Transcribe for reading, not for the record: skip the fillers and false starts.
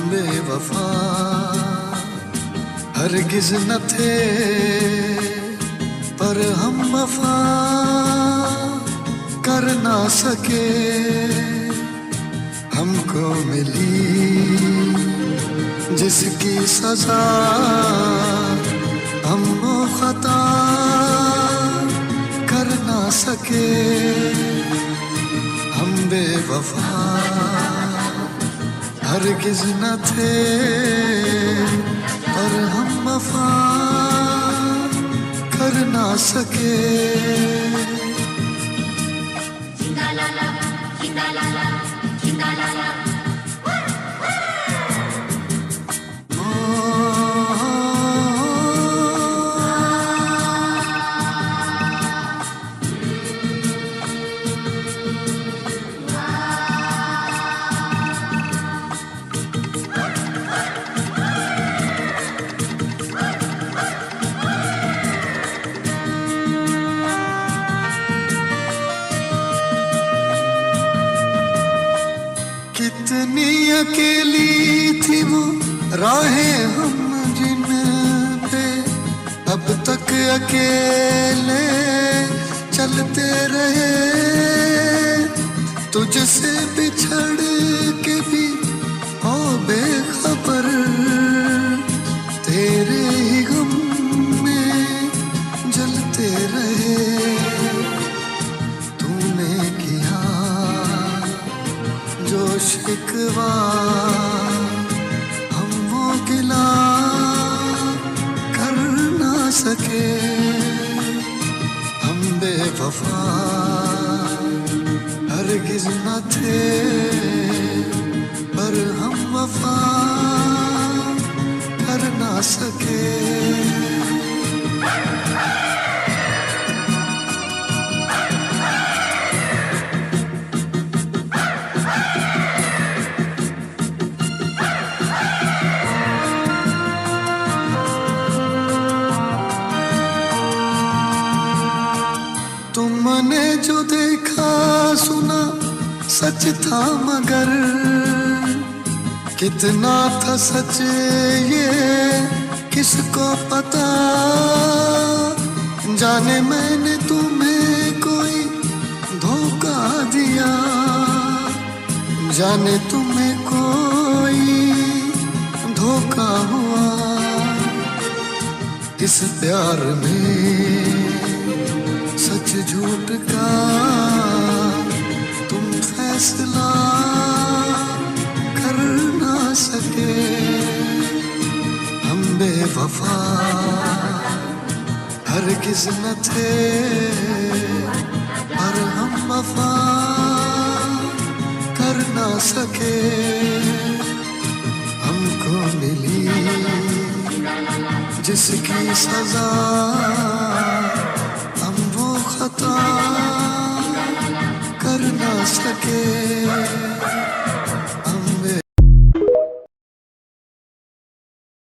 बेवफा हरगिज न थे, पर हम वफा कर ना सके। हमको मिली जिसकी सजा, हम वो खता कर ना सके। हम बेवफा हरगिज न थे, पर हम वफा कर ना सके। कितनी अकेली थी वो राहें हम जिन पे अब तक अकेले चलते रहे। तुझसे बिछड़ के भी ओ बेखबर, तेरे ही गम में जलते रहे। तूने किया जो शिकवा, हम वो गिला कर ना सके। हम बेवफा हरगिज न थे, पर हम वफा कर ना सके। तुमने जो देखा सुना सच था, मगर कितना था सच ये किसको पता। जाने मैंने तुम्हें कोई धोखा दिया, जाने तुम्हें कोई धोखा हुआ। इस प्यार में सच झूठ का तुम फैसला कर ना सके। हम बेवफा हरगिज न थे, पर हम वफा कर ना सके। हमको मिली जिसकी सजा, खता कर ना सके।